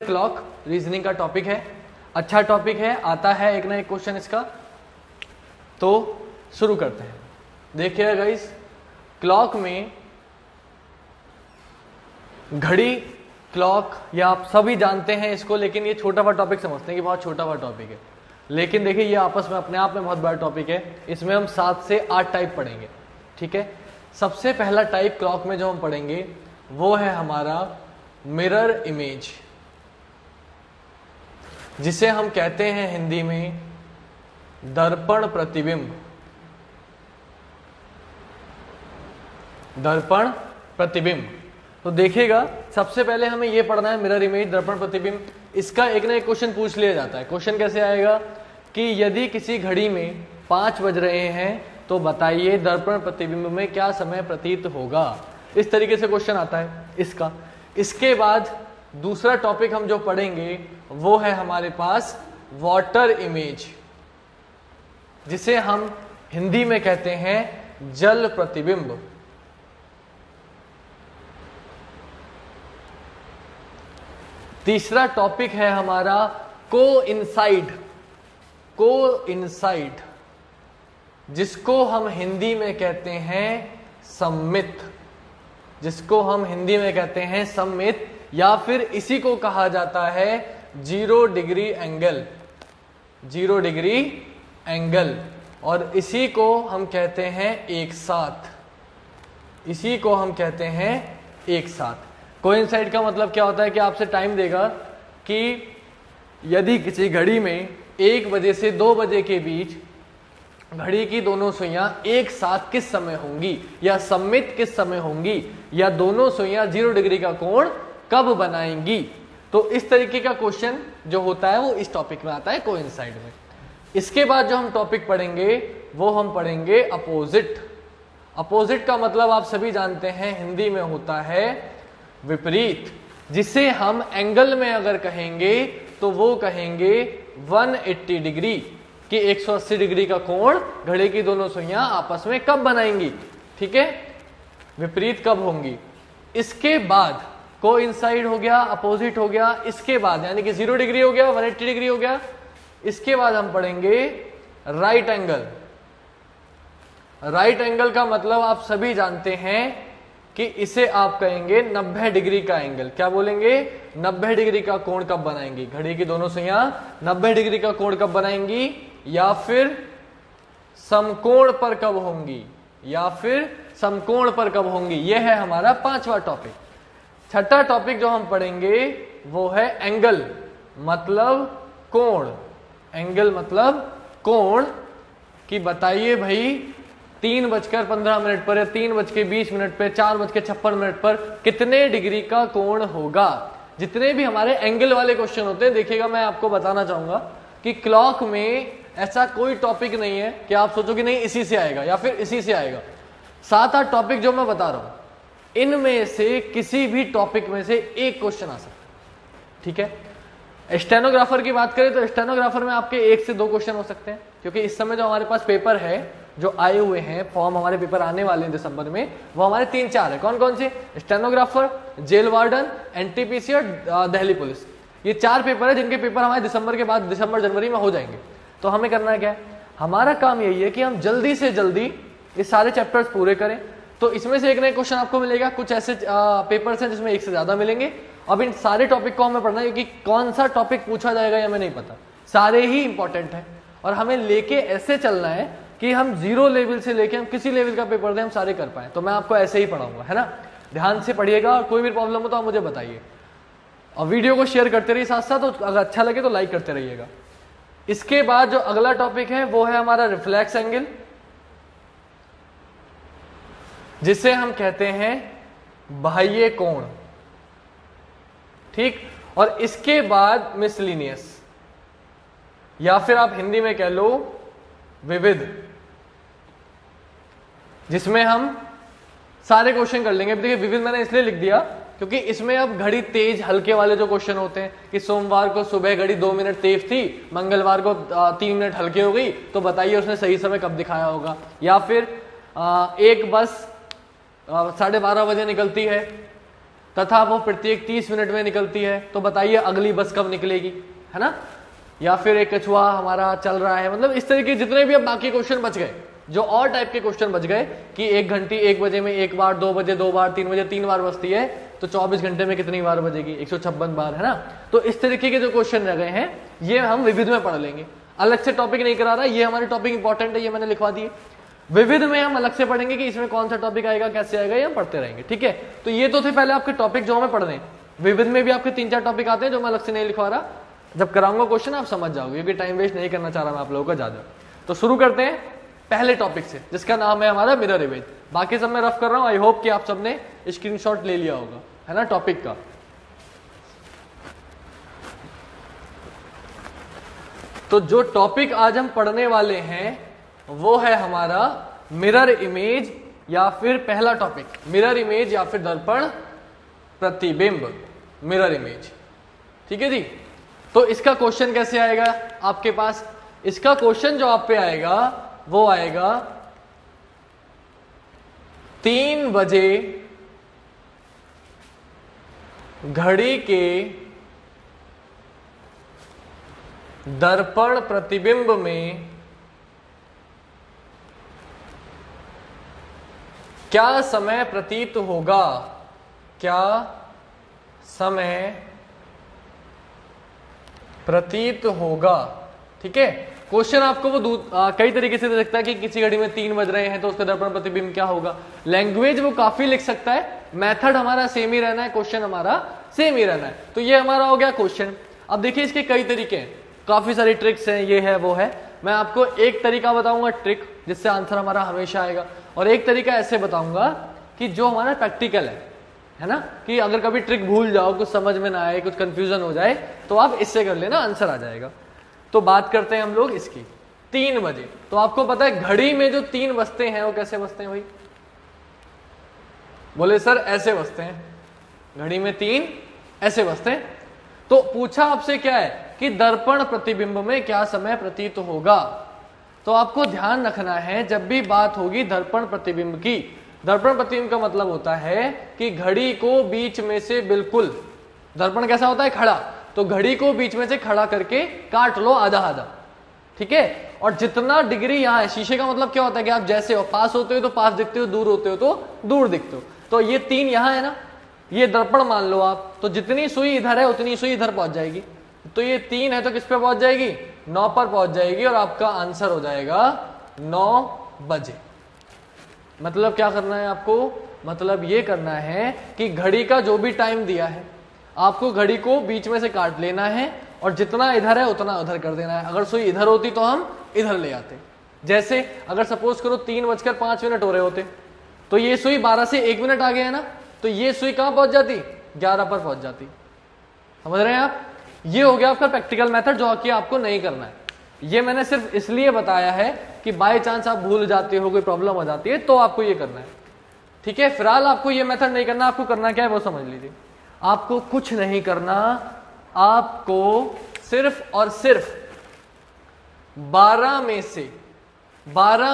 Clock reasoning का topic है, अच्छा टॉपिक है, आता है एक ना एक क्वेश्चन इसका। तो शुरू करते हैं। देखिए गाइस, क्लॉक में घड़ी, क्लॉक, या आप सभी जानते हैं इसको, लेकिन ये छोटा बड़ा टॉपिक समझते हैं कि बहुत छोटा बड़ा टॉपिक है, लेकिन देखिए ये आपस में अपने आप में बहुत बड़ा टॉपिक है। इसमें हम 7 से 8 टाइप पढ़ेंगे, ठीक है। सबसे पहला टाइप क्लॉक में जो हम पढ़ेंगे वो है हमारा मिरर इमेज, जिसे हम कहते हैं हिंदी में दर्पण प्रतिबिंब। दर्पण प्रतिबिंब। तो देखिएगा, सबसे पहले हमें यह पढ़ना है मिरर इमेज, दर्पण प्रतिबिंब। इसका एक ना एक क्वेश्चन पूछ लिया जाता है। क्वेश्चन कैसे आएगा कि यदि किसी घड़ी में 5 बज रहे हैं तो बताइए दर्पण प्रतिबिंब में क्या समय प्रतीत होगा। इस तरीके से क्वेश्चन आता है इसका। इसके बाद दूसरा टॉपिक हम जो पढ़ेंगे वो है हमारे पास वाटर इमेज, जिसे हम हिंदी में कहते हैं जल प्रतिबिंब। तीसरा टॉपिक है हमारा कोइंसाइड। कोइंसाइड, जिसको हम हिंदी में कहते हैं सम्मित। जिसको हम हिंदी में कहते हैं सम्मित, या फिर इसी को कहा जाता है 0 डिग्री एंगल। 0 डिग्री एंगल, और इसी को हम कहते हैं एक साथ। इसी को हम कहते हैं एक साथ। कोइंसाइड का मतलब क्या होता है कि आपसे टाइम देगा कि यदि किसी घड़ी में 1 बजे से 2 बजे के बीच घड़ी की दोनों सुइयां एक साथ किस समय होंगी, या सम्मित किस समय होंगी, या दोनों सुइयां 0 डिग्री का कोण कब बनाएंगी। तो इस तरीके का क्वेश्चन जो होता है वो इस टॉपिक में आता है, कोइंसाइड में। इसके बाद जो हम टॉपिक पढ़ेंगे वो हम पढ़ेंगे अपोजिट। अपोजिट का मतलब आप सभी जानते हैं हिंदी में होता है विपरीत, जिसे हम एंगल में अगर कहेंगे तो वो कहेंगे 180 डिग्री, कि 180 डिग्री का कोण घड़ी की दोनों सुइयां आपस में कब बनाएंगी, ठीक है, विपरीत कब होंगी। इसके बाद कोइंसाइड हो गया, अपोजिट हो गया। इसके बाद यानी कि 0 डिग्री हो गया, 180 डिग्री हो गया। इसके बाद हम पढ़ेंगे राइट एंगल। राइट एंगल का मतलब आप सभी जानते हैं कि इसे आप कहेंगे 90 डिग्री का एंगल। क्या बोलेंगे? 90 डिग्री का कोण कब बनाएंगी, घड़ी की दोनों सुइयां 90 डिग्री का कोण कब बनाएंगी, या फिर समकोण पर कब होंगी, या फिर समकोण पर कब होंगी। यह है हमारा 5वां टॉपिक। छठा टॉपिक जो हम पढ़ेंगे वो है एंगल, मतलब कोण। एंगल मतलब कोण, कि बताइए भाई 3:15 पर, या 3:20 पर, 4:56 पर कितने डिग्री का कोण होगा। जितने भी हमारे एंगल वाले क्वेश्चन होते हैं, देखिएगा मैं आपको बताना चाहूंगा कि क्लॉक में ऐसा कोई टॉपिक नहीं है कि आप सोचो कि नहीं इसी से आएगा या फिर इसी से आएगा। 7-8 टॉपिक जो मैं बता रहा हूं, इनमें से किसी भी टॉपिक में से एक क्वेश्चन आ सकता है, ठीक है। स्टेनोग्राफर की बात करें तो स्टेनोग्राफर में आपके 1 से 2 क्वेश्चन हो सकते हैं, क्योंकि इस समय जो हमारे पास पेपर है, जो आए हुए हैं फॉर्म, हमारे पेपर आने वाले हैं दिसंबर में, वो हमारे 3-4 है। कौन कौन से? स्टेनोग्राफर, जेल वार्डन, एनटीपीसी और दिल्ली पुलिस। ये 4 पेपर है जिनके पेपर हमारे दिसंबर के बाद, दिसंबर जनवरी में हो जाएंगे। तो हमें करना क्या है, हमारा काम यही है कि हम जल्दी से जल्दी ये सारे चैप्टर्स पूरे करें। तो इसमें से एक नया क्वेश्चन आपको मिलेगा। कुछ ऐसे पेपर्स हैं जिसमें 1 से ज्यादा मिलेंगे। अब इन सारे टॉपिक को हमें पढ़ना है, क्योंकि कौन सा टॉपिक पूछा जाएगा ये हमें नहीं पता, सारे ही इंपॉर्टेंट है। और हमें लेके ऐसे चलना है कि हम 0 लेवल से लेके हम किसी लेवल का पेपर दें, हम सारे कर पाए। तो मैं आपको ऐसे ही पढ़ाऊंगा, है ना। ध्यान से पढ़िएगा, और कोई भी प्रॉब्लम हो तो आप मुझे बताइए, और वीडियो को शेयर करते रहिए साथ साथ। तो अगर अच्छा लगे तो लाइक करते रहिएगा। इसके बाद जो अगला टॉपिक है वो है हमारा रिफ्लेक्स एंगल, जिसे हम कहते हैं बाह्य कोण, ठीक। और इसके बाद मिसलिनियस, या फिर आप हिंदी में कह लो विविध, जिसमें हम सारे क्वेश्चन कर लेंगे। देखिए विविध मैंने इसलिए लिख दिया क्योंकि इसमें अब घड़ी तेज हल्के वाले जो क्वेश्चन होते हैं, कि सोमवार को सुबह घड़ी 2 मिनट तेज थी, मंगलवार को 3 मिनट हल्की हो गई, तो बताइए उसने सही समय कब दिखाया होगा। या फिर एक बस 12:30 बजे निकलती है, तथा वो प्रत्येक 30 मिनट में निकलती है, तो बताइए अगली बस कब निकलेगी, है ना। या फिर एक कछुआ हमारा चल रहा है, मतलब इस तरह के जितने भी अब बाकी क्वेश्चन बच गए, जो और टाइप के क्वेश्चन बच गए कि 1 घंटे 1 बजे में 1 बार, 2 बजे 2 बार, 3 बजे 3 बार बजती है, तो 24 घंटे में कितनी बार बजेगी, 156 बार, है ना। तो इस तरीके के जो क्वेश्चन रह गए हैं ये हम विविध में पढ़ लेंगे, अलग से टॉपिक नहीं करा रहा, ये हमारे टॉपिक इंपॉर्टेंट है, ये मैंने लिखवा दिए। विविध में हम अलग से पढ़ेंगे कि इसमें कौन सा टॉपिक आएगा, कैसे आएगा, ये हम पढ़ते रहेंगे, ठीक है। तो ये तो थे पहले आपके टॉपिक जो हमें पढ़ने। विविध में भी आपके 3-4 टॉपिक आते हैं जो मैं अलग से नहीं लिखवा रहा, जब कराऊंगा क्वेश्चन आप समझ जाओगे, क्योंकि टाइम वेस्ट नहीं करना चाह रहा मैं आप लोगों का ज्यादा। तो शुरू करते हैं पहले टॉपिक से, जिसका नाम है हमारा मिरर इमेज। बाकी सब मैं रफ कर रहा हूं, आई होप कि आप सबने स्क्रीनशॉट ले लिया होगा, है ना, टॉपिक का। तो जो टॉपिक आज हम पढ़ने वाले हैं वो है हमारा मिरर इमेज, या फिर पहला टॉपिक मिरर इमेज या फिर दर्पण प्रतिबिंब, मिरर इमेज, ठीक है जी। तो इसका क्वेश्चन कैसे आएगा आपके पास, इसका क्वेश्चन जो आप पे आएगा वो आएगा 3 बजे घड़ी के दर्पण प्रतिबिंब में क्या समय प्रतीत होगा, क्या समय प्रतीत होगा, ठीक है। क्वेश्चन आपको वो कई तरीके से दे सकता है कि किसी घड़ी में 3 बज रहे हैं तो उसका दर्पण प्रतिबिंब क्या होगा। लैंग्वेज वो काफी लिख सकता है, मेथड हमारा सेम ही रहना है, क्वेश्चन हमारा सेम ही रहना है। तो ये हमारा हो गया क्वेश्चन। अब देखिए इसके कई तरीके हैं, काफी सारी ट्रिक्स हैं, ये है वो है। मैं आपको एक तरीका बताऊंगा ट्रिक जिससे आंसर हमारा हमेशा आएगा, और एक तरीका ऐसे बताऊंगा कि जो हमारा प्रैक्टिकल है ना, कि अगर कभी ट्रिक भूल जाओ, कुछ समझ में ना आए, कुछ कंफ्यूजन हो जाए, तो आप इससे कर लेना, आंसर आ जाएगा। तो बात करते हैं हम लोग इसकी 3 बजे। तो आपको पता है घड़ी में जो 3 बजते हैं वो कैसे बजते हैं भाई, बोले सर ऐसे बजते हैं, घड़ी में 3 ऐसे बजते हैं। तो पूछा आपसे क्या है कि दर्पण प्रतिबिंब में क्या समय प्रतीत होगा। तो आपको ध्यान रखना है जब भी बात होगी दर्पण प्रतिबिंब की, दर्पण प्रतिबिंब का मतलब होता है कि घड़ी को बीच में से बिल्कुल, दर्पण कैसा होता है, खड़ा, तो घड़ी को बीच में से खड़ा करके काट लो आधा आधा, ठीक है। और जितना डिग्री यहाँ है, शीशे का मतलब क्या होता है कि आप जैसे हो, पास होते हो तो पास दिखते हो, दूर होते हो तो दूर दिखते हो। तो ये 3 यहाँ है ना, ये दर्पण मान लो आप, तो जितनी सुई इधर है उतनी सुई इधर पहुंच जाएगी। तो ये 3 है तो किस पे पहुंच जाएगी, 9 पर पहुंच जाएगी, और आपका आंसर हो जाएगा 9 बजे। मतलब क्या करना है आपको, मतलब ये करना है कि घड़ी का जो भी टाइम दिया है आपको घड़ी को बीच में से काट लेना है, और जितना इधर है उतना उधर कर देना है। अगर सुई इधर होती तो हम इधर ले आते। जैसे अगर सपोज करो 3:05 हो रहे होते, तो ये सुई 12 से 1 मिनट आ गया है ना, तो ये सुई कहां पहुंच जाती, 11 पर पहुंच जाती। समझ रहे हैं आप, ये हो गया आपका प्रैक्टिकल मेथड जो कि आपको नहीं करना है। ये मैंने सिर्फ इसलिए बताया है कि बाय चांस आप भूल जाते हो, कोई प्रॉब्लम हो जाती है, तो आपको ये करना है, ठीक है। फिलहाल आपको ये मेथड नहीं करना, आपको करना क्या है वो समझ लीजिए। आपको कुछ नहीं करना, आपको सिर्फ और सिर्फ 12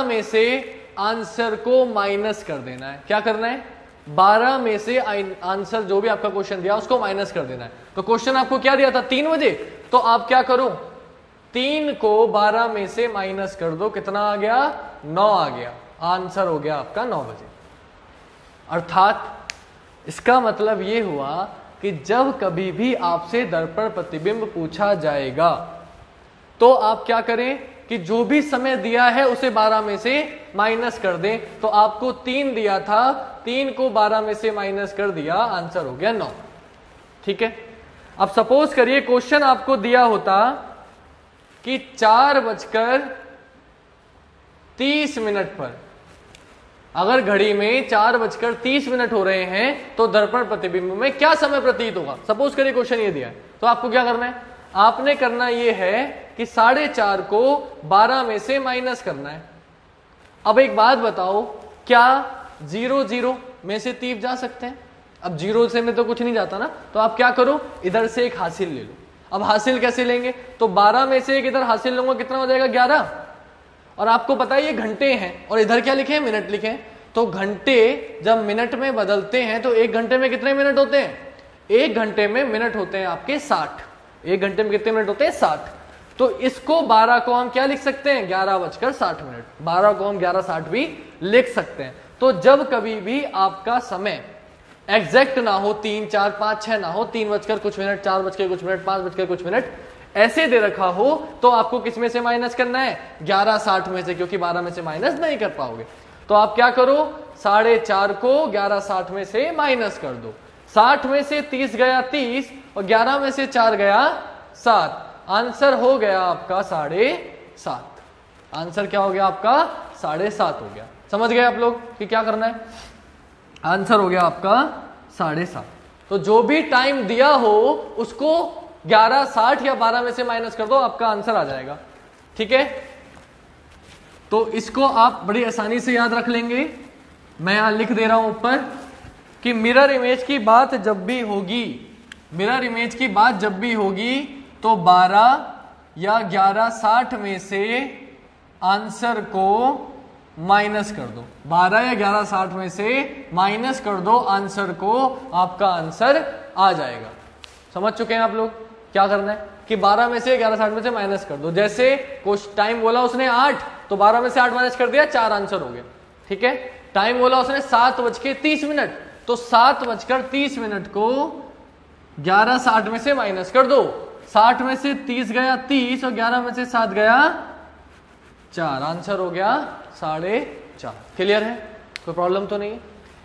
में से आंसर को माइनस कर देना है। क्या करना है, 12 में से आंसर जो भी आपका क्वेश्चन दिया उसको माइनस कर देना है। तो क्वेश्चन आपको क्या दिया था 3 बजे, तो आप क्या करो, 3 को 12 में से माइनस कर दो, कितना आ गया, 9 आ गया, आंसर हो गया आपका 9 बजे। अर्थात इसका मतलब ये हुआ कि जब कभी भी आपसे दर्पण प्रतिबिंब पूछा जाएगा तो आप क्या करें कि जो भी समय दिया है उसे 12 में से माइनस कर दें। तो आपको 3 दिया था, 3 को 12 में से माइनस कर दिया, आंसर हो गया 9, ठीक है। अब सपोज करिए क्वेश्चन आपको दिया होता कि 4:30 पर, अगर घड़ी में 4:30 हो रहे हैं तो दर्पण प्रतिबिंब में क्या समय प्रतीत होगा। सपोज करिए क्वेश्चन ये दिया है, तो आपको क्या करना है, आपने करना ये है कि 4:30 को 12 में से माइनस करना है। अब एक बात बताओ, क्या 0 में से 3 जा सकते हैं? अब 0 से में तो कुछ नहीं जाता ना, तो आप क्या करो, इधर से एक हासिल ले लो। अब हासिल कैसे लेंगे, तो 12 में से एक इधर हासिल लूंगा, कितना हो जाएगा 11। और आपको पता है ये घंटे हैं और इधर क्या लिखे हैं, मिनट लिखे हैं, तो घंटे जब मिनट में बदलते हैं तो 1 घंटे में कितने मिनट होते हैं? 1 घंटे में मिनट होते हैं आपके 60। 1 घंटे में कितने मिनट होते हैं? 60। तो इसको 12 को हम क्या लिख सकते हैं? 11:60। 12 को हम 11:60 भी लिख सकते हैं। तो जब कभी भी आपका समय एग्जैक्ट ना हो, 3, 4, 5, 6 ना हो, 3 बजकर कुछ मिनट, 4 बजकर कुछ मिनट, 5 बजकर कुछ मिनट ऐसे दे रखा हो, तो आपको किस में से माइनस करना है? 11:60 में से, क्योंकि 12 में से माइनस नहीं कर पाओगे। तो आप क्या करो, 4.5 को 11:60 में से माइनस कर दो। 60 में से 30 गया 30 और 11 में से 4 गया 7। आंसर हो गया आपका 7.5। आंसर क्या हो गया आपका? 7.5 हो गया। समझ गए आप लोग कि क्या करना है? आंसर हो गया आपका 7.5। तो जो भी टाइम दिया हो उसको 11:60 या 12 में से माइनस कर दो, आपका आंसर आ जाएगा। ठीक है, तो इसको आप बड़ी आसानी से याद रख लेंगे। मैं यहां लिख दे रहा हूं ऊपर कि मिरर इमेज की बात जब भी होगी, मिरर इमेज की बात जब भी होगी तो 12 या 11:60 में से आंसर को माइनस कर दो। 12 या 11:60 में से माइनस कर दो आंसर को, आपका आंसर आ जाएगा। समझ चुके हैं आप लोग क्या करना है? कि 12 में से 11:60 में से माइनस कर दो। जैसे कुछ टाइम बोला उसने 8, तो 12 में से 8 माइनस कर दिया, 4 आंसर हो गया। ठीक है, टाइम बोला उसने 7:30, तो 7:30 को 11:60 में से माइनस कर दो। 60 में से 30 गया 30 और 11 में से 7 गया 4। आंसर हो गया 4.5। क्लियर है? कोई प्रॉब्लम तो नहीं है?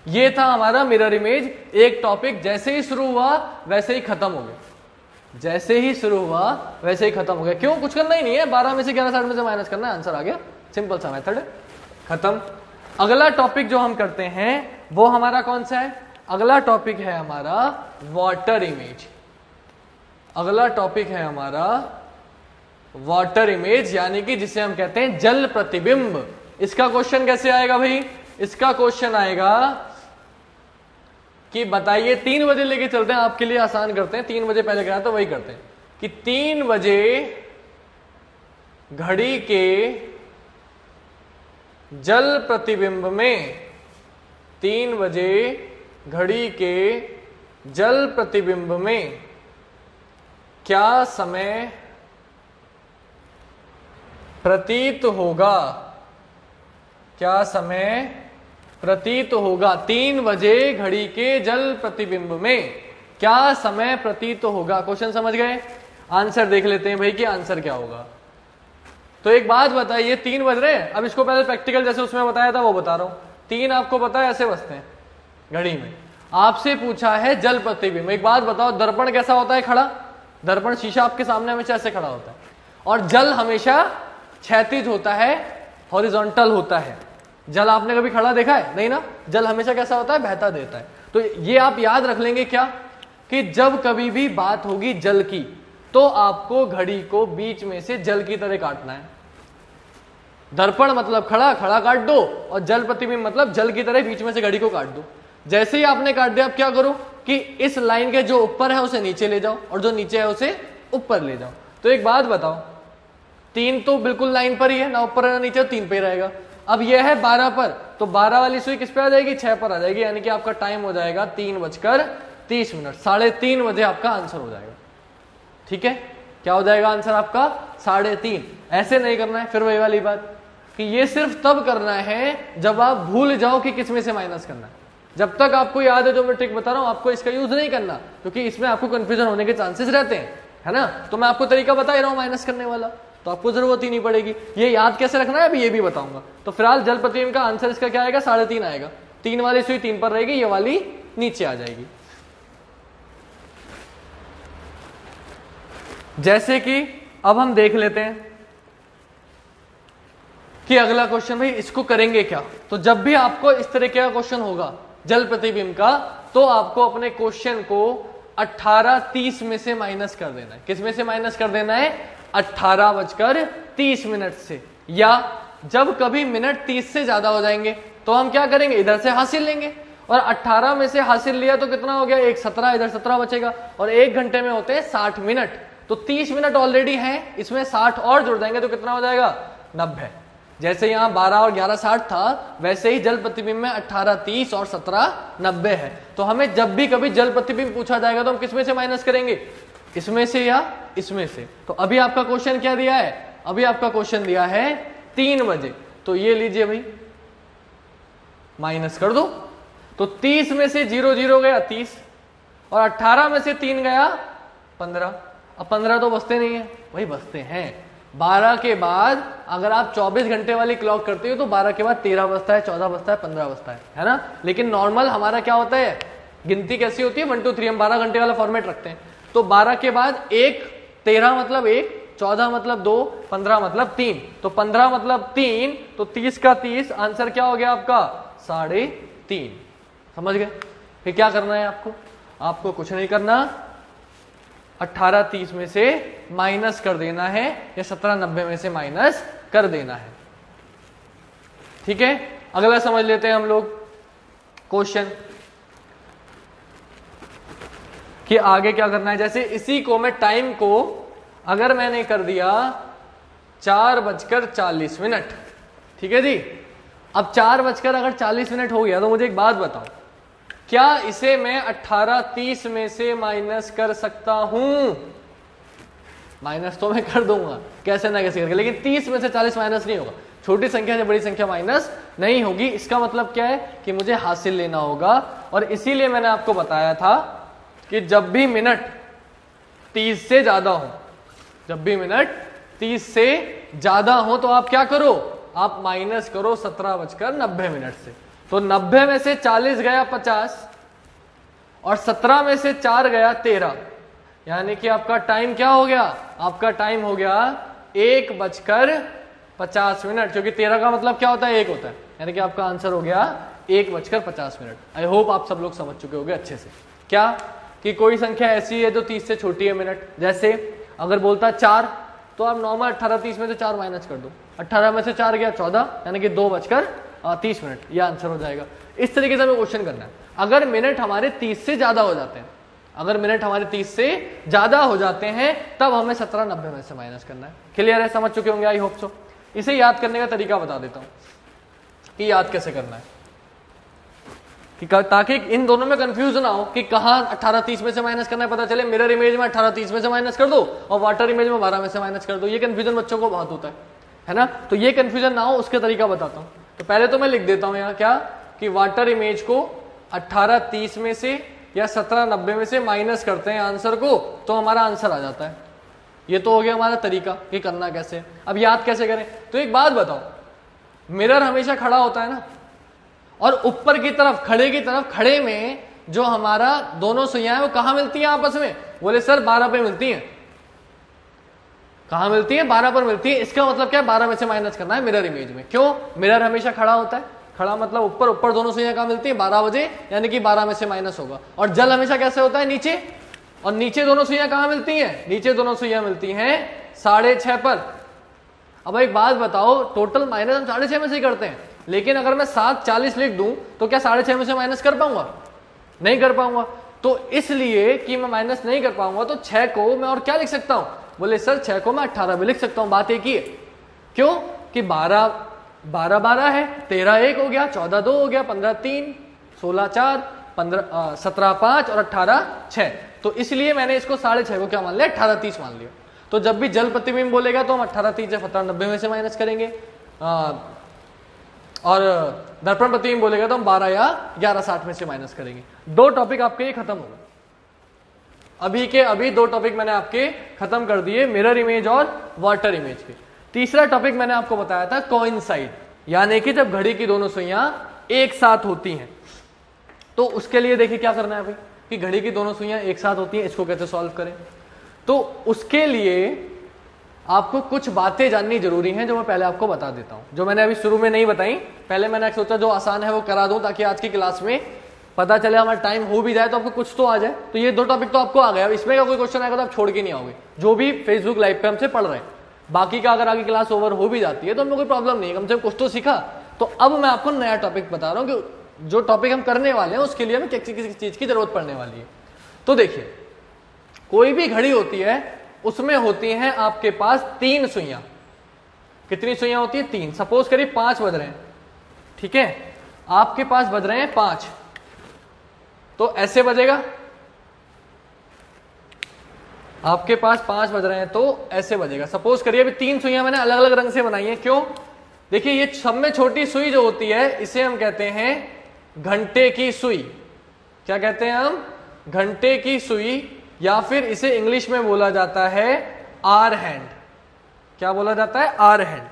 ये था हमारा मिरर इमेज। एक टॉपिक जैसे ही शुरू हुआ वैसे ही खत्म हो गया। जैसे ही शुरू हुआ वैसे ही खत्म हो गया। क्यों? कुछ करना ही नहीं है, 12 में से 11:60 में से माइनस करना है, आंसर आ गया। सिंपल सा मेथड है, खत्म। अगला टॉपिक जो हम करते हैं वो हमारा कौन सा है? अगला टॉपिक है हमारा वाटर इमेज। अगला टॉपिक है हमारा वाटर इमेज, यानी कि जिसे हम कहते हैं जल प्रतिबिंब। इसका क्वेश्चन कैसे आएगा भाई? इसका क्वेश्चन आएगा कि बताइए, 3 बजे लेके चलते हैं, आपके लिए आसान करते हैं। 3 बजे पहले गया तो वही करते हैं कि 3 बजे घड़ी के जल प्रतिबिंब में, 3 बजे घड़ी के जल प्रतिबिंब में क्या समय प्रतीत होगा? क्या समय प्रतीत होगा? 3 बजे घड़ी के जल प्रतिबिंब में क्या समय प्रतीत होगा? क्वेश्चन समझ गए? आंसर देख लेते हैं भाई कि आंसर क्या होगा। तो एक बात बताइए, 3 बज रहे हैं। अब इसको पहले प्रैक्टिकल जैसे उसमें बताया था वो बता रहा हूं। 3 आपको पता है ऐसे बजते हैं घड़ी में। आपसे पूछा है जल प्रतिबिंब। एक बात बताओ, दर्पण कैसा होता है? खड़ा। दर्पण शीशा आपके सामने हमेशा ऐसे खड़ा होता है, और जल हमेशा क्षैतिज होता है, हॉरिजॉन्टल होता है। जल आपने कभी खड़ा देखा है? नहीं ना। जल हमेशा कैसा होता है? बहता देता है। तो ये आप याद रख लेंगे क्या, कि जब कभी भी बात होगी जल की तो आपको घड़ी को बीच में से जल की तरह काटना है। दर्पण मतलब खड़ा, खड़ा काट दो, और जल प्रतिबिंब मतलब जल की तरह बीच में से घड़ी को काट दो। जैसे ही आपने काट दिया, आप क्या करो कि इस लाइन के जो ऊपर है उसे नीचे ले जाओ, और जो नीचे है उसे ऊपर ले जाओ। तो एक बात बताओ, 3 तो बिल्कुल लाइन पर ही है ना, ऊपर है ना नीचे, 3 पे ही रहेगा। अब यह है 12 पर, तो 12 वाली सुई किस पे आ जाएगी? 6 पर आ जाएगी। यानी कि आपका टाइम हो जाएगा 3:30। 3:30 बजे आपका आंसर हो जाएगा। ठीक है, क्या हो जाएगा आंसर आपका? 3:30। ऐसे नहीं करना है। फिर वही वाली बात कि ये सिर्फ तब करना है जब आप भूल जाओ कि किस में से माइनस करना है। जब तक आपको याद है जो मैं ट्रिक बता रहा हूं, आपको इसका यूज नहीं करना, क्योंकि इसमें आपको कंफ्यूजन होने के चांसेस रहते हैं, है ना। तो मैं आपको तरीका बता ही रहा हूं माइनस करने वाला, तो आपको जरूरत ही नहीं पड़ेगी। ये याद कैसे रखना है अभी ये भी बताऊंगा। तो फिलहाल जल प्रतिबिंब का आंसर इसका क्या आएगा? 3:30 आएगा। 3 वाली सुई 3 पर रहेगी, ये वाली नीचे आ जाएगी। जैसे कि अब हम देख लेते हैं कि अगला क्वेश्चन भाई इसको करेंगे क्या। तो जब भी आपको इस तरह का क्वेश्चन होगा जल प्रतिबिंब का, तो आपको अपने क्वेश्चन को 18:30 में से माइनस कर देना है। किस में से माइनस कर देना है? 18:30 से। या जब कभी मिनट 30 से ज्यादा हो जाएंगे तो हम क्या करेंगे? इधर से हासिल लेंगे, और 18 में से हासिल लिया तो कितना हो गया? 1 17, इधर 17 बचेगा, और 1 घंटे में होते हैं 60 मिनट। तो 30 मिनट ऑलरेडी हैं, इसमें 60 और जुड़ जाएंगे तो कितना हो जाएगा? 90। जैसे यहाँ 12 और 11:60 था, वैसे ही जल प्रतिबिंब में 18:30 और 17:90 है। तो हमें जब भी कभी जल प्रतिबिंब पूछा जाएगा तो हम किसमें से माइनस करेंगे, इसमें से या इसमें से। तो अभी आपका क्वेश्चन क्या दिया है, अभी आपका क्वेश्चन दिया है 3 बजे, तो ये लीजिए भाई माइनस कर दो। तो 30 में से 0 0 गया 30, और 18 में से 3 गया 15। अब 15 तो बचते नहीं है, वही बचते हैं। 12 के बाद अगर आप 24 घंटे वाली क्लॉक करते हो तो 12 के बाद 13 बचता है, 14 बचता है, 15 बचता है ना। लेकिन नॉर्मल हमारा क्या होता है, गिनती कैसी होती है 1 2 3, हम 12 घंटे वाला फॉर्मेट रखते हैं। तो 12 के बाद 1, 13 मतलब 1, 14 मतलब 2, 15 मतलब 3, तो 15 मतलब 3, तो 30 का 30, आंसर क्या हो गया आपका 3.5। समझ गए। फिर क्या करना है आपको, आपको कुछ नहीं करना, 18:30 में से माइनस कर देना है या 17:90 में से माइनस कर देना है। ठीक है, अगला समझ लेते हैं हम लोग क्वेश्चन कि आगे क्या करना है। जैसे इसी को मैं टाइम को अगर मैंने कर दिया 4:40, ठीक है जी। अब 4:40 हो गया तो मुझे एक बात बताओ, क्या इसे मैं 18:30 में से माइनस कर सकता हूं? माइनस तो मैं कर दूंगा कैसे ना कैसे करके, लेकिन 30 में से 40 माइनस नहीं होगा। छोटी संख्या से बड़ी संख्या माइनस नहीं होगी। इसका मतलब क्या है कि मुझे हासिल लेना होगा, और इसीलिए मैंने आपको बताया था कि जब भी मिनट 30 से ज्यादा हो, जब भी मिनट 30 से ज्यादा हो तो आप क्या करो, आप माइनस करो 17:90 से। तो 90 में से 40 गया 50, और 17 में से 4 गया 13, यानी कि आपका टाइम क्या हो गया, आपका टाइम हो गया 1:50, क्योंकि 13 का मतलब क्या होता है 1 होता है, यानी कि आपका आंसर हो गया 1:50। आई होप आप सब लोग समझ चुके होंगे अच्छे से। क्या कि कोई संख्या ऐसी है जो 30 से छोटी है मिनट, जैसे अगर बोलता 4 तो आप नॉर्मल 18:30 में से 4 माइनस कर दो, 18 में से 4 गया 14, यानी कि 2:30, यह आंसर हो जाएगा। इस तरीके से हमें क्वेश्चन करना है। अगर मिनट हमारे 30 से ज्यादा हो जाते हैं, अगर मिनट हमारे 30 से ज्यादा हो जाते हैं तब हमें 17:90 में से माइनस करना है। क्लियर है, समझ चुके होंगे आई होप सो। इसे याद करने का तरीका बता देता हूं कि याद कैसे करना है, कि ताकि इन दोनों में कंफ्यूजन ना हो कि कहां 18:30 में से माइनस करना है, पता चले मिरर इमेज में 18:30 में से माइनस कर दो और वाटर इमेज में 12 में से माइनस कर दो। ये कंफ्यूजन बच्चों को बहुत होता है ना। तो ये कंफ्यूजन ना हो उसके तरीका बताता हूं। तो पहले तो मैं लिख देता हूं यहाँ क्या, कि वाटर इमेज को 18:30 में से या 17:90 में से माइनस करते हैं आंसर को, तो हमारा आंसर आ जाता है। ये तो हो गया हमारा तरीका कि करना कैसे। अब याद कैसे करें, तो एक बात बताओ, मिरर हमेशा खड़ा होता है ना, और ऊपर की तरफ खड़े की तरफ, खड़े में जो हमारा दोनों सुइयां वो कहां मिलती हैं आपस में, बोले सर 12 पे मिलती हैं। कहां मिलती है, 12 पर मिलती है। इसका मतलब क्या है, 12 में से माइनस करना है मिरर इमेज में। क्यों, मिरर हमेशा खड़ा होता है, खड़ा मतलब ऊपर, ऊपर दोनों सुइयां कहां मिलती है 12 बजे, यानी कि 12 में से माइनस होगा। और जल हमेशा कैसे होता है, नीचे, और नीचे दोनों सुइयां कहां मिलती हैं, नीचे दोनों सुइयां मिलती हैं 6:30 पर। अब एक बात बताओ, टोटल माइनस हम 6:30 में से ही करते हैं, लेकिन अगर मैं 7:40 लिख दूं तो क्या 6:30 में से माइनस कर पाऊंगा, नहीं कर पाऊंगा। तो इसलिए कि मैं माइनस नहीं कर पाऊंगा तो 6 को मैं और क्या लिख सकता हूं, बोले सर 6 को मैं 18 भी लिख सकता हूं। बात एक ही है, क्यों कि 12 12 है, 13 1 हो गया, 14 2 हो गया, 15 3, 16 4, 17 5 और 18 6। तो इसलिए मैंने इसको 6:30 को क्या मान लिया, 18:30 मान लिया। तो जब भी जल प्रतिबिंब बोलेगा तो हम 18:30 या 17:90 में से माइनस करेंगे, और दर्पण प्रतिबिंब बोलेगा तो हम 12 या 11:60 में से माइनस करेंगे। 2 टॉपिक आपके ये खत्म हो गए। अभी के अभी 2 टॉपिक मैंने आपके खत्म कर दिए, मिरर इमेज और वाटर इमेज के। तीसरा टॉपिक मैंने आपको बताया था कोइंसाइड, यानी कि जब घड़ी की दोनों सुइयां एक साथ होती हैं। तो उसके लिए देखिए क्या करना है भाई, कि घड़ी की दोनों सुइयां एक साथ होती हैं, इसको कैसे सॉल्व करें। तो उसके लिए आपको कुछ बातें जाननी जरूरी हैं, जो मैं पहले आपको बता देता हूं, जो मैंने अभी शुरू में नहीं बताई। पहले मैंने सोचा जो आसान है वो करा दूं, ताकि आज की क्लास में पता चले हमारा टाइम हो भी जाए तो आपको कुछ तो आ जाए। तो ये 2 टॉपिक तो आपको आ गया। इसमें का कोई क्वेश्चन आएगा तो आप छोड़ के नहीं आओगे, जो भी फेसबुक लाइव पे हमसे पढ़ रहे हैं। बाकी का अगर आगे क्लास ओवर हो भी जाती है तो हमें कोई प्रॉब्लम नहीं है, कम से कम कुछ तो सीखा। तो अब मैं आपको नया टॉपिक बता रहा हूं कि जो टॉपिक हम करने वाले हैं उसके लिए हमें किसी चीज की जरूरत पड़ने वाली है। तो देखिए, कोई भी घड़ी होती है उसमें होती हैं आपके पास 3 सुइयां, कितनी सुइयां होती है? 3। सपोज करिए 5 बज रहे हैं, ठीक है, आपके पास बज रहे हैं 5, तो ऐसे बजेगा। आपके पास 5 बज रहे हैं तो ऐसे बजेगा। सपोज करिए अभी 3 सुइयां मैंने अलग अलग रंग से बनाई है, क्यों? देखिए ये सब में छोटी सुई जो होती है इसे हम कहते हैं घंटे की सुई। क्या कहते हैं हम? घंटे की सुई, या फिर इसे इंग्लिश में बोला जाता है आर हैंड। क्या बोला जाता है? R hand.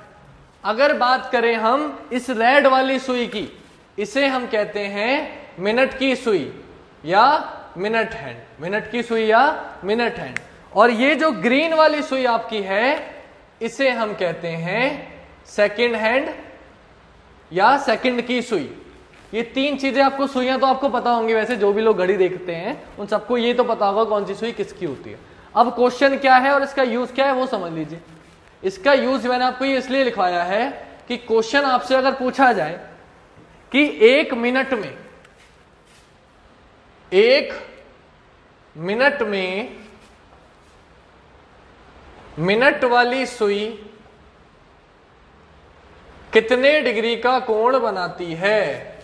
अगर बात करें हम इस रेड वाली सुई की, इसे हम कहते हैं मिनट की सुई या मिनट हैंड। मिनट की सुई या मिनट हैंड। और ये जो ग्रीन वाली सुई आपकी है इसे हम कहते हैं सेकंड हैंड या सेकंड की सुई। ये 3 चीजें आपको, सुइयां तो आपको पता होंगी वैसे, जो भी लोग घड़ी देखते हैं उन सबको ये तो पता होगा कौन सी सुई किसकी होती है। अब क्वेश्चन क्या है और इसका यूज क्या है वो समझ लीजिए। इसका यूज मैंने आपको ये इसलिए लिखवाया है कि क्वेश्चन आपसे अगर पूछा जाए कि 1 मिनट में मिनट वाली सुई कितने डिग्री का कोण बनाती है,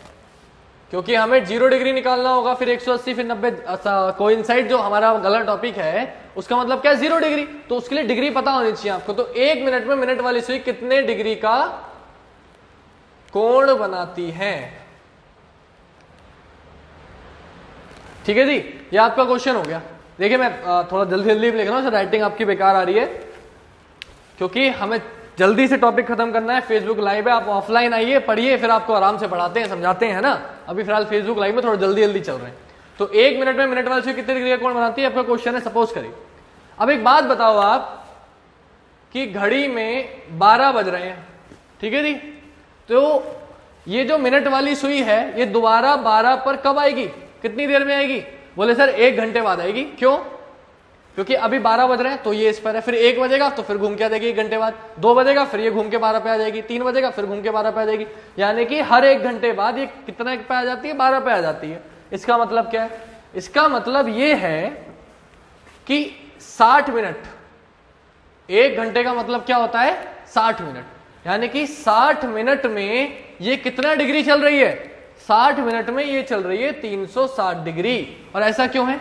क्योंकि हमें 0 डिग्री निकालना होगा, फिर 180, फिर 90 कोइंसाइड जो हमारा गलत टॉपिक है उसका मतलब क्या है? 0 डिग्री। तो उसके लिए डिग्री पता होनी चाहिए आपको। तो 1 मिनट में मिनट वाली सुई कितने डिग्री का कोण बनाती है? ठीक है जी, ये आपका क्वेश्चन हो गया। देखिए मैं थोड़ा जल्दी जल्दी लिख रहा हूं, राइटिंग आपकी बेकार आ रही है, क्योंकि हमें जल्दी से टॉपिक खत्म करना है। फेसबुक लाइव है, आप ऑफलाइन आइए, पढ़िए, फिर आपको आराम से पढ़ाते हैं, समझाते हैं ना। अभी फिलहाल फेसबुक लाइव में थोड़ा जल्दी जल्दी चल रहे हैं। तो 1 मिनट में मिनट वाली सुई कितने डिग्री का कोण बनाती है, आपका क्वेश्चन है। सपोज करिए अब एक बात बताओ आप कि घड़ी में 12 बज रहे हैं, ठीक है जी, तो ये जो मिनट वाली सुई है ये दोबारा 12 पर कब आएगी? कितनी देर में आएगी? बोले सर 1 घंटे बाद आएगी। क्यों? क्योंकि अभी 12 बज रहे हैं तो ये इस पर है, फिर 1 बजेगा तो फिर घूम के आ जाएगी 1 घंटे बाद, 2 बजेगा फिर ये घूम के 12 पे आ जाएगी, 3 बजेगा फिर घूम के 12 पे आ जाएगी। यानी कि हर 1 घंटे बाद ये कितने पे आ जाती है? 12 पे आ जाती है। इसका मतलब क्या है? इसका मतलब ये है कि 60 मिनट, 1 घंटे का मतलब क्या होता है? 60 मिनट। यानी कि 60 मिनट में ये कितना डिग्री चल रही है? 60 मिनट में ये चल रही है 360 डिग्री। और ऐसा क्यों है?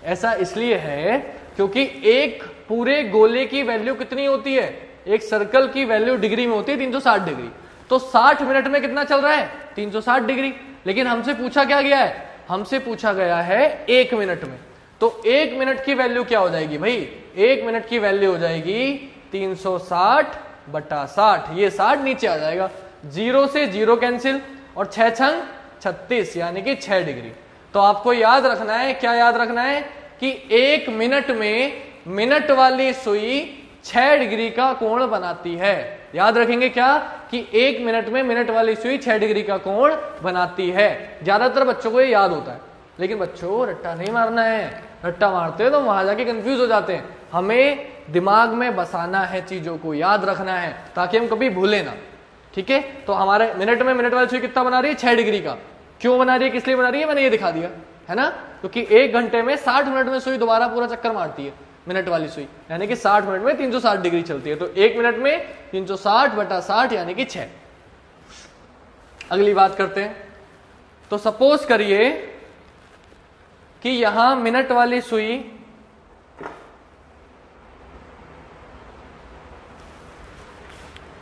ऐसा इसलिए है क्योंकि एक पूरे गोले की वैल्यू कितनी होती है? एक सर्कल की वैल्यू डिग्री में होती है 360 डिग्री। तो 60 मिनट में कितना चल रहा है? 360 डिग्री। लेकिन हमसे पूछा क्या गया है? हमसे पूछा गया है 1 मिनट में। तो 1 मिनट की वैल्यू क्या हो जाएगी भाई? 1 मिनट की वैल्यू हो जाएगी 360/60। ये 60 नीचे आ जाएगा, 0 से 0 कैंसिल, और 6 छंग 36 यानी कि 6 डिग्री। तो आपको याद रखना है, क्या याद रखना है? कि 1 मिनट में मिनट वाली सुई 6 डिग्री का कोण बनाती है। याद रखेंगे क्या? कि 1 मिनट में मिनट वाली सुई 6 डिग्री का कोण बनाती है। ज्यादातर बच्चों को ये याद होता है, लेकिन बच्चों रट्टा नहीं मारना है। रट्टा मारते हैं तो वहां जाके कंफ्यूज हो जाते हैं। हमें दिमाग में बसाना है, चीजों को याद रखना है ताकि हम कभी भूले ना। ठीक है, तो हमारे मिनट में मिनट वाली सुई कितना बना रही है? 6 डिग्री का। क्यों बना रही है, किस लिए बना रही है, मैंने ये दिखा दिया है ना। क्योंकि 1 घंटे में 60 मिनट में सुई दोबारा पूरा चक्कर मारती है मिनट वाली सुई, यानी कि 60 मिनट में 360 डिग्री चलती है। तो 1 मिनट में 360/60 यानी कि 6। अगली बात करते हैं। तो सपोज करिए कि यहां मिनट वाली सुई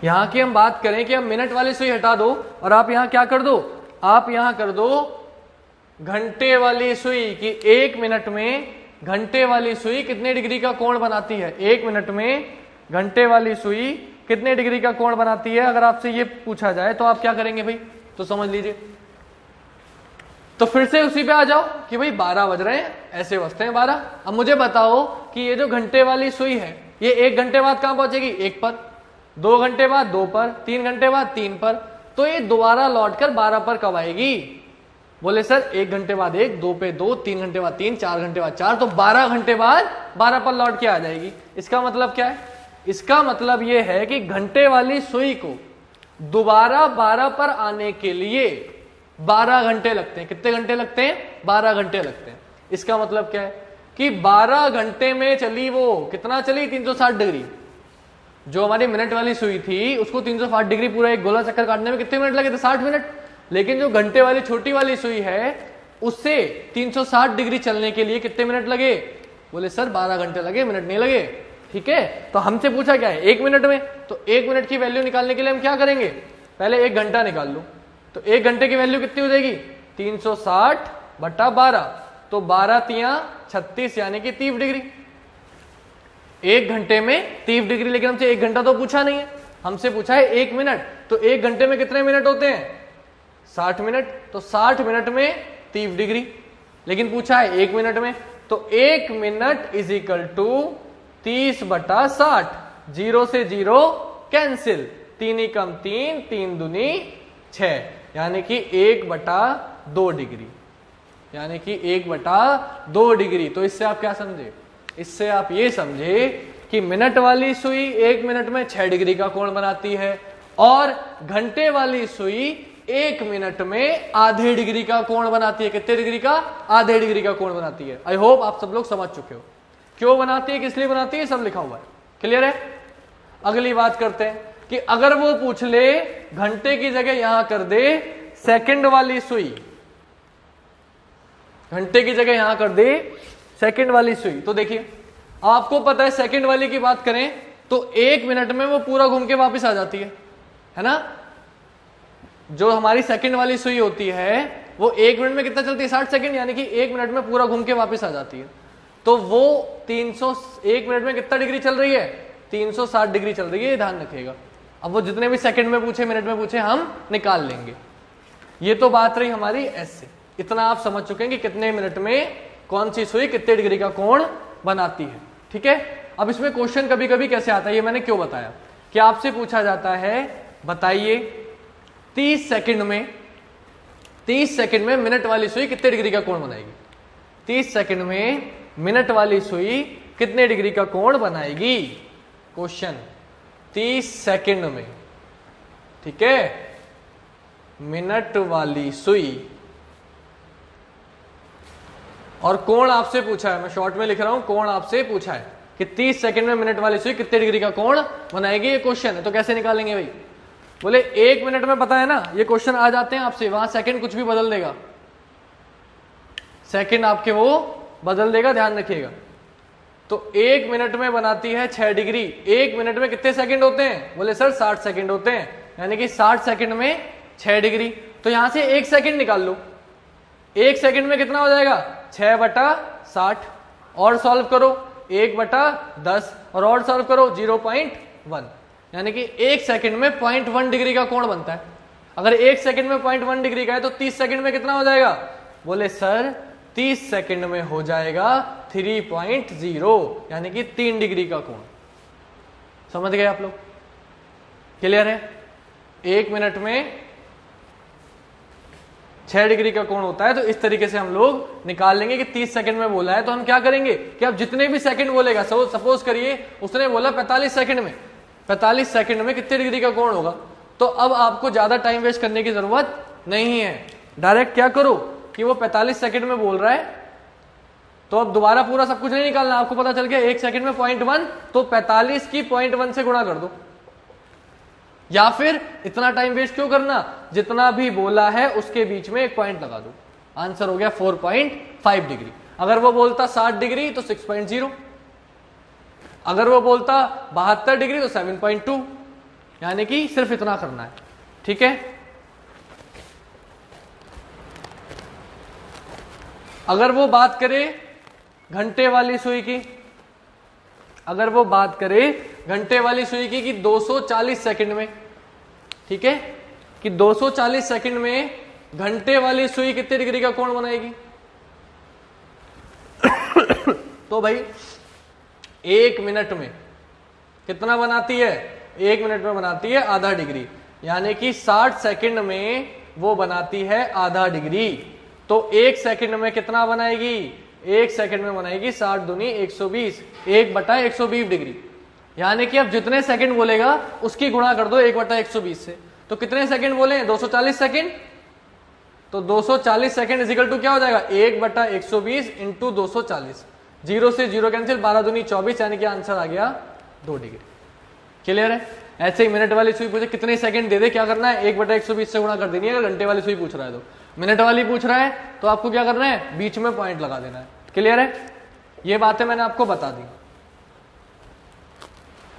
यहां की हम बात करें कि अब मिनट वाली सुई हटा दो और आप यहां क्या कर दो? आप यहां कर दो घंटे वाली सुई की 1 मिनट में घंटे वाली सुई कितने डिग्री का कोण बनाती है? 1 मिनट में घंटे वाली सुई कितने डिग्री का कोण बनाती है? अगर आपसे ये पूछा जाए तो आप क्या करेंगे भाई? तो समझ लीजिए। तो फिर से उसी पे आ जाओ कि भाई 12 बज रहे हैं, ऐसे बजते हैं 12। अब मुझे बताओ कि ये जो घंटे वाली सुई है ये 1 घंटे बाद कहां पहुंचेगी? 1 पर, 2 घंटे बाद 2 पर, 3 घंटे बाद 3 पर। तो ये दोबारा लौटकर 12 पर कब आएगी? बोले सर 1 घंटे बाद 1, 2 पे 2, 3 घंटे बाद 3, 4 घंटे बाद 4, तो 12 घंटे बाद 12 पर लौट के आ जाएगी। इसका मतलब क्या है? इसका मतलब यह है कि घंटे वाली सुई को दोबारा 12 पर आने के लिए 12 घंटे लगते हैं। कितने घंटे लगते हैं? 12 घंटे लगते हैं। इसका मतलब क्या है कि 12 घंटे में चली वो कितना चली? 360 डिग्री। जो हमारी मिनट वाली सुई थी उसको 360 डिग्री पूरा एक गोला चक्कर काटने में कितने मिनट लगे थे? 60 मिनट। लेकिन जो घंटे वाली छोटी वाली सुई है उससे 360 डिग्री चलने के लिए कितने मिनट लगे? बोले सर 12 घंटे लगे, मिनट नहीं लगे। ठीक है, तो हमसे पूछा क्या है? 1 मिनट में। तो 1 मिनट की वैल्यू निकालने के लिए हम क्या करेंगे? पहले 1 घंटा निकाल लो। तो 1 घंटे की वैल्यू कितनी हो जाएगी? 360 बटा 12। तो 12 तिया 36 यानी कि 30 डिग्री। 1 घंटे में 30 डिग्री। लेकिन हमसे 1 घंटा तो पूछा नहीं है, हमसे पूछा है 1 मिनट। तो 1 घंटे में कितने मिनट होते हैं? 60 मिनट। तो 60 मिनट में 30 डिग्री। लेकिन पूछा है 1 मिनट में। तो 1 मिनट इज इक्वल टू 30 बटा 60। 0 से 0 कैंसिल, 3 ही कम 3, 3 दूनी 6, यानी कि 1 बटा 2 डिग्री, यानी कि 1 बटा 2 डिग्री। तो इससे आप क्या समझे? इससे आप ये समझे कि मिनट वाली सुई 1 मिनट में 6 डिग्री का कोण बनाती है और घंटे वाली सुई 1 मिनट में आधे डिग्री का कोण बनाती है। कितने डिग्री का? आधे डिग्री का कोण बनाती है। आई होप आप सब लोग समझ चुके हो क्यों बनाती है, किस लिए बनाती है, सब लिखा हुआ है। क्लियर है? अगली बात करते हैं कि अगर वो पूछ ले घंटे की जगह यहां कर दे सेकंड वाली सुई, घंटे की जगह यहां कर दे सेकंड वाली सुई, तो देखिए आपको पता है सेकंड वाली की बात करें तो 1 मिनट में वो पूरा घूम के वापस आ जाती है ना? जो हमारी सेकंड वाली सुई होती है वो 1 मिनट में कितना चलती है? 60 सेकंड, यानी कि 1 मिनट में पूरा घूम के वापस आ जाती है। तो वो 1 मिनट में कितना डिग्री चल रही है? 360 डिग्री चल रही है, ये ध्यान रखिएगा। अब वो जितने भी सेकंड में पूछे, मिनट में पूछे, हम निकाल लेंगे। ये तो बात रही हमारी ऐसे। इतना आप समझ चुके हैं कि कितने मिनट में कौन सी सुई कितने डिग्री का कोण बनाती है। ठीक है, अब इसमें क्वेश्चन कभी कभी कैसे आता है ये मैंने क्यों बताया कि आपसे पूछा जाता है बताइए 30 सेकंड में मिनट वाली सुई कितने डिग्री का कोण बनाएगी? 30 सेकंड में मिनट वाली सुई कितने डिग्री का कोण बनाएगी? क्वेश्चन 30 सेकंड में, ठीक है, मिनट वाली सुई, और कोण आपसे पूछा है, मैं शॉर्ट में लिख रहा हूं, कोण आपसे पूछा है कि 30 सेकंड में मिनट वाली सुई कितने डिग्री का कोण बनाएगी। ये क्वेश्चन है, तो कैसे निकालेंगे भाई? बोले 1 मिनट में पता है ना, ये क्वेश्चन आ जाते हैं आपसे, वहां सेकंड कुछ भी बदल देगा, सेकंड आपके वो बदल देगा, ध्यान रखिएगा। तो 1 मिनट में बनाती है 6 डिग्री। 1 मिनट में कितने सेकंड होते हैं? बोले सर 60 सेकंड होते हैं, यानी कि 60 सेकंड में 6 डिग्री। तो यहां से 1 सेकंड निकाल लो। 1 सेकंड में कितना हो जाएगा? 6 बटा 60। और सॉल्व करो 1 बटा 10 और सॉल्व करो 0.1, यानी कि 1 सेकंड में 0.1 डिग्री का कोण बनता है। अगर 1 सेकंड में 0.1 डिग्री का है तो 30 सेकंड में कितना हो जाएगा? बोले सर 30 सेकंड में हो जाएगा 3.0, यानी कि 3 डिग्री का कोण। समझ गए आप लोग? क्लियर है? 1 मिनट में 6 डिग्री का कोण होता है, तो इस तरीके से हम लोग निकाल लेंगे कि 30 सेकंड में बोला है तो हम क्या करेंगे कि अब जितने भी सेकंड बोलेगा, सपोज करिए उसने बोला 45 सेकंड में, 45 सेकंड में कितने डिग्री का कोण होगा, तो अब आपको ज्यादा टाइम वेस्ट करने की जरूरत नहीं है। डायरेक्ट क्या करो कि वो 45 सेकंड में बोल रहा है, तो अब दोबारा पूरा सब कुछ नहीं निकालना, आपको पता चल गया 1 सेकंड में 0.1, तो 45 की 0.1 से गुणा कर दो। या फिर इतना टाइम वेस्ट क्यों करना, जितना भी बोला है उसके बीच में एक पॉइंट लगा दो। आंसर हो गया 4.5 डिग्री। अगर वो बोलता 60 डिग्री तो 6.0, अगर वो बोलता 72 डिग्री तो 7.2, यानी कि सिर्फ इतना करना है। ठीक है, अगर वो बात करे घंटे वाली सुई की, अगर वो बात करे घंटे वाली सुई की कि 240 सेकंड में, ठीक है, कि 240 सेकंड में घंटे वाली सुई कितने डिग्री का कोण बनाएगी? तो भाई 1 मिनट में कितना बनाती है? 1 मिनट में बनाती है आधा डिग्री, यानी कि 60 सेकंड में वो बनाती है आधा डिग्री। तो 1 सेकंड में कितना बनाएगी? 1 सेकंड में बनाएगी 60 दूनी 120, 1 बटा 120 डिग्री, यानी कि अब जितने सेकंड बोलेगा उसकी गुणा कर दो 1 बटा 120 से। तो कितने सेकंड बोले? 240 सेकंड। तो 240 सेकंड इजिकल टू क्या हो जाएगा? 1 बटा 120 इंटू 240, 0 से 0 कैंसिल, 12 दूनी 24, यानी कि आंसर आ गया 2 डिग्री। क्लियर है? ऐसे ही मिनट वाली सुई पूछे कितने सेकंड दे दे, क्या करना है 1/120 से गुणा कर देनी है। अगर घंटे वाली सुई पूछ रहा है तो, मिनट वाली पूछ रहा है तो आपको क्या करना है, बीच में पॉइंट लगा देना है। क्लियर है? ये बातें मैंने आपको बता दी,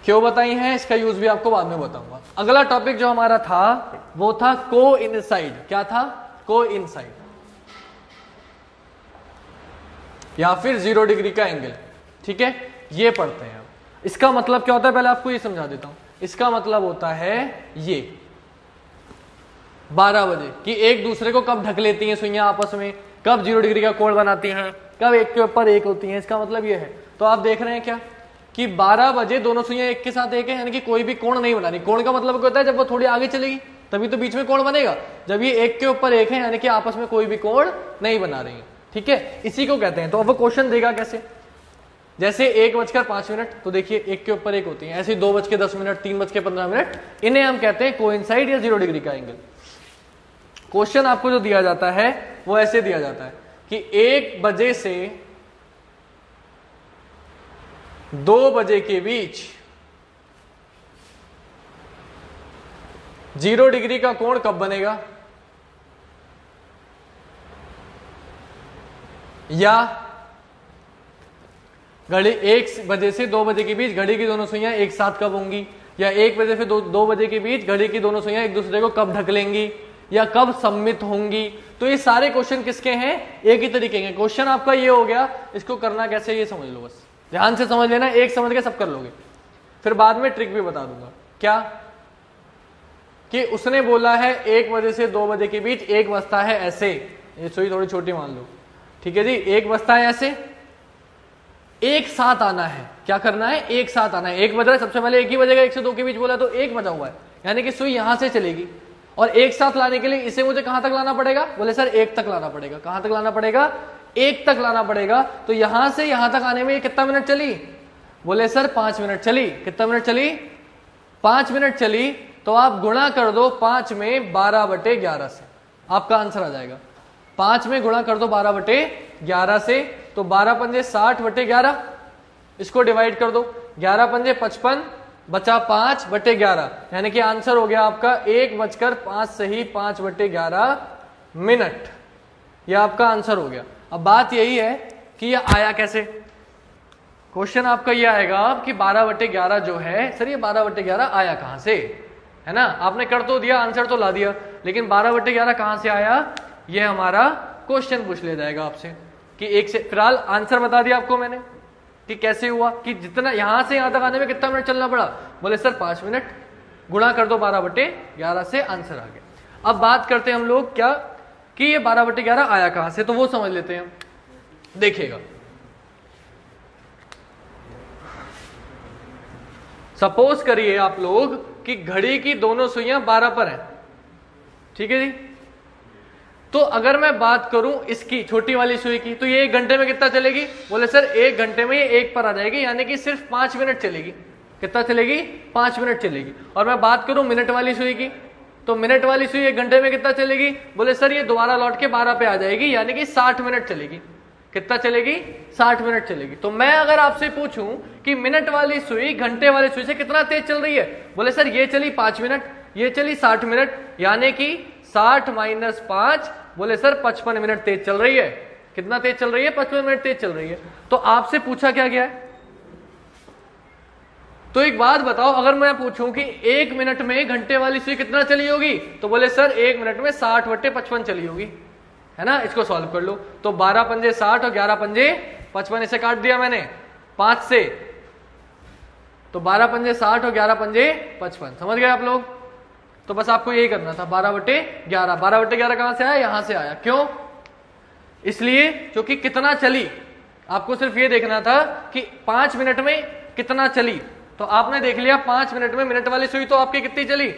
क्यों बताई हैं इसका यूज भी आपको बाद में बताऊंगा। अगला टॉपिक जो हमारा था वो था कोइंसाइड। क्या था? कोइंसाइड या फिर 0 डिग्री का एंगल। ठीक है, ये पढ़ते हैं। इसका मतलब क्या होता है पहले आपको ये समझा देता हूं। इसका मतलब होता है ये 12 बजे कि एक दूसरे को कब ढक लेती हैं सुइयां आपस में, कब 0 डिग्री का कोण बनाती हैं, कब एक के ऊपर एक होती हैं। इसका मतलब ये है। तो आप देख रहे हैं क्या कि 12 बजे दोनों सुइयां एक के साथ एक है, यानी कि कोई भी कोण नहीं बनानी। कोण का मतलब क्या होता है, जब वो थोड़ी आगे चलेगी तभी तो बीच में कोण बनेगा। जब ये एक के ऊपर एक है यानी कि आपस में कोई भी कोण नहीं बना रही है। ठीक है, इसी को कहते हैं। तो अब वो क्वेश्चन देगा कैसे, जैसे 1:05, तो देखिए एक के ऊपर एक होती है, ऐसे 2:10, 3:15, इन्हें हम कहते हैं कोइंसाइड या 0 डिग्री का एंगल। क्वेश्चन आपको जो दिया जाता है वो ऐसे दिया जाता है कि 1 बजे से 2 बजे के बीच 0 डिग्री का कोण कब बनेगा, या घड़ी 1 बजे से 2 बजे के बीच घड़ी की दोनों सुइयां एक साथ कब होंगी, या 1 बजे से 2 बजे के बीच घड़ी की दोनों सुइयां एक दूसरे को कब ढक लेंगी, या कब सम्मित होंगी। तो ये सारे क्वेश्चन किसके हैं, एक ही तरीके के। क्वेश्चन आपका ये हो गया, इसको करना कैसे ये समझ लो, बस ध्यान से समझ लेना, एक समझ के सब कर लोगे। फिर बाद में ट्रिक भी बता दूंगा। क्या कि उसने बोला है 1 बजे से 2 बजे के बीच एक बजता है ऐसे, ये सुई थोड़ी छोटी मान लो, ठीक है जी, एक बजता है ऐसे, एक साथ आना है। क्या करना है, एक साथ आना है। 1 बज रहा है, सबसे पहले 1 ही बजेगा। 1 से 2 के बीच बोला तो 1 बजा हुआ है, यानी कि सुई यहां से चलेगी। और एक साथ लाने के लिए इसे मुझे कहां तक लाना पड़ेगा, बोले सर 1 तक लाना पड़ेगा। कहां तक लाना पड़ेगा, 1 तक लाना पड़ेगा। तो यहां से यहां तक आने में ये कितना मिनट चली, बोले सर 5 मिनट चली। कितना मिनट चली, 5 मिनट चली। तो आप गुणा कर दो 5 में 12/11 से, आपका आंसर आ जाएगा। 5 में गुणा कर दो 12/11 से, तो 12 पंजे 60/11, इसको डिवाइड कर दो, 11 पंजे 55, बचा 5/11, यानी कि आंसर हो गया आपका 1:05 से ही 5/11 मिनट। यह आपका आंसर हो गया। अब बात यही है कि यह आया कैसे। क्वेश्चन आपका यह आएगा कि 12/11 जो है, सर ये 12/11 आया कहां से, है ना। आपने कर तो दिया, आंसर तो ला दिया, लेकिन 12/11 कहां से आया, यह हमारा क्वेश्चन पूछ ले जाएगा आपसे कि एक से। फिलहाल आंसर बता दिया आपको मैंने कि कैसे हुआ, कि जितना यहां से यहां तक आने में कितना मिनट चलना पड़ा, बोले सर 5 मिनट। गुणा कर दो 12/11 से, आंसर आ गया। अब बात करते हैं हम लोग क्या कि ये 12/11 आया कहां से, तो वो समझ लेते हैं। देखिएगा, सपोज करिए आप लोग कि घड़ी की दोनों सुइयां 12 पर हैं, ठीक है जी। तो अगर मैं बात करूं इसकी छोटी वाली सुई की, तो ये 1 घंटे में कितना चलेगी, बोले सर 1 घंटे में ये 1 पर आ जाएगी, यानी कि सिर्फ 5 मिनट चलेगी। कितना चलेगी, 5 मिनट चलेगी। और मैं बात करूं मिनट वाली सुई की, तो मिनट वाली सुई 1 घंटे में कितना चलेगी, बोले सर ये दोबारा लौट के 12 पे आ जाएगी, यानी कि 60 मिनट चलेगी। कितना चलेगी, 60 मिनट चलेगी। तो मैं अगर आपसे पूछूं कि मिनट वाली सुई घंटे वाली सुई से कितना तेज चल रही है, बोले सर ये चली 5 मिनट, ये चली 60 मिनट, यानी कि 60 - 5, बोले सर 55 मिनट तेज चल रही है। कितना तेज चल रही है, 55 मिनट तेज चल रही है। तो आपसे पूछा क्या गया है, तो एक बात बताओ, अगर मैं पूछूं कि 1 मिनट में घंटे वाली सुई कितना चली होगी, तो बोले सर 1 मिनट में 60/55 चली होगी, है ना। इसको सॉल्व कर लो, तो 12 पंजे 60 और 11 पंजे 55, इसे काट दिया मैंने 5 से, तो 12 पंजे 60 और 11 पंजे 55। समझ गए आप लोग। तो बस आपको यही करना था, 12/11। 12/11 कहां से आया, यहां से आया। क्यों, इसलिए क्योंकि कितना चली, आपको सिर्फ ये देखना था कि 5 मिनट में कितना चली। तो आपने देख लिया 5 मिनट में मिनट वाली सुई तो आपकी कितनी चली,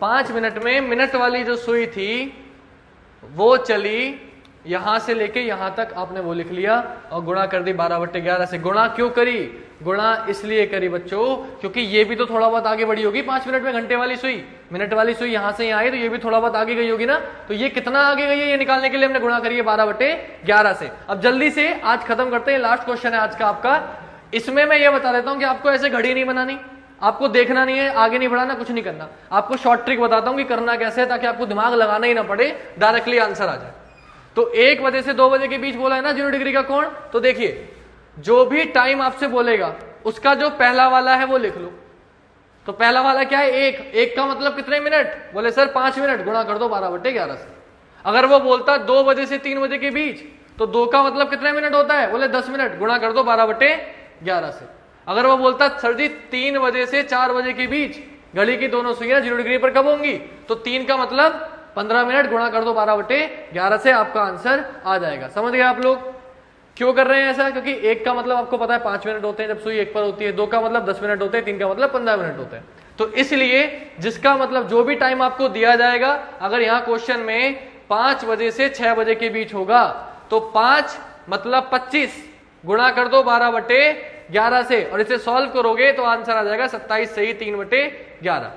5 मिनट में मिनट वाली जो सुई थी वो चली यहां से लेके यहां तक, आपने वो लिख लिया और गुणा कर दी 12/11 से। गुणा क्यों करी, गुणा इसलिए करी बच्चों क्योंकि ये भी तो थोड़ा बहुत आगे बढ़ी होगी 5 मिनट में घंटे वाली सुई। मिनट वाली सुई यहां से यहां आई तो ये भी थोड़ा बहुत आगे गई होगी ना, तो ये कितना आगे गई है ये निकालने के लिए हमने गुणा करी है 12/11 से। अब जल्दी से आज खत्म करते हैं, लास्ट क्वेश्चन है आज का आपका। इसमें मैं ये बता देता हूं कि आपको ऐसे घड़ी नहीं बनानी, आपको देखना नहीं है, आगे नहीं बढ़ाना, कुछ नहीं करना। आपको शॉर्ट ट्रिक बताता हूं कि करना कैसे है, ताकि आपको दिमाग लगाना ही ना पड़े, डायरेक्टली आंसर आ जाए। तो 1 बजे से 2 बजे के बीच बोला है ना 0 डिग्री का कोण, तो देखिए जो भी टाइम आपसे बोलेगा उसका जो पहला वाला है वो लिख लो। तो पहला वाला क्या है, 1 का मतलब कितने मिनट, बोले सर 5 मिनट, गुणा कर दो 12/11 से। अगर वो बोलता 2 बजे से 3 बजे के बीच, तो 2 का मतलब कितने मिनट होता है, बोले 10 मिनट, गुणा कर दो 12/11 से। अगर वो बोलता सर जी 3 बजे से 4 बजे के बीच घड़ी की दोनों सुइयां 0 डिग्री पर कब होंगी, तो 3 का मतलब 15 मिनट, गुणा कर दो 12/11 से, आपका आंसर आ जाएगा। समझ गए आप लोग क्यों कर रहे हैं ऐसा, क्योंकि 1 का मतलब आपको पता है 5 मिनट होते हैं जब सुई 1 पर होती है, 2 का मतलब 10 मिनट होते हैं, 3 का मतलब 15 मिनट होते हैं। तो इसलिए जिसका मतलब जो भी टाइम आपको दिया जाएगा, अगर यहाँ क्वेश्चन में 5 बजे से 6 बजे के बीच होगा, तो 5 मतलब 25, गुणा कर दो 12/11 से, और इसे सॉल्व करोगे तो आंसर आ जाएगा 27 सही 3/11।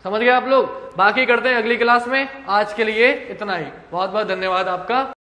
समझ गए आप लोग। बाकी करते हैं अगली क्लास में, आज के लिए इतना ही। बहुत बहुत धन्यवाद आपका।